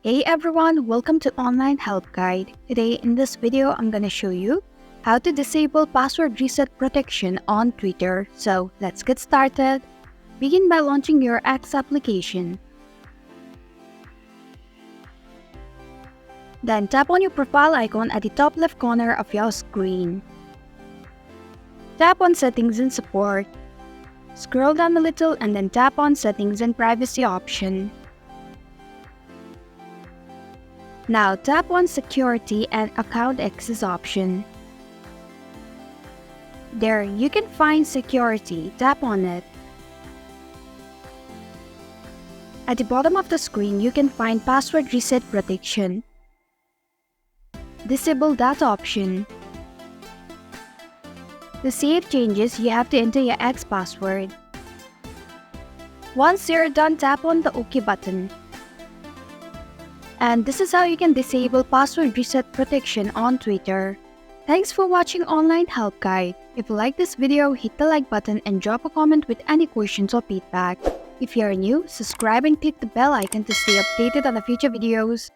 Hey everyone, welcome to Online Help Guide. Today in this video, I'm gonna show you how to disable password reset protection on Twitter. So let's get started. Begin by launching your X application. Then tap on your profile icon at the top left corner of your screen. Tap on Settings and Support. Scroll down a little and then tap on Settings and Privacy option. Now tap on Security and Account Access option. There, you can find Security. Tap on it. At the bottom of the screen, you can find Password Reset Protection. Disable that option. To save changes, you have to enter your X password. Once you're done, tap on the OK button. And this is how you can disable password reset protection on Twitter. Thanks for watching Online Help Guide. If you like this video, hit the like button and drop a comment with any questions or feedback. If you are new, subscribe and click the bell icon to stay updated on the future videos.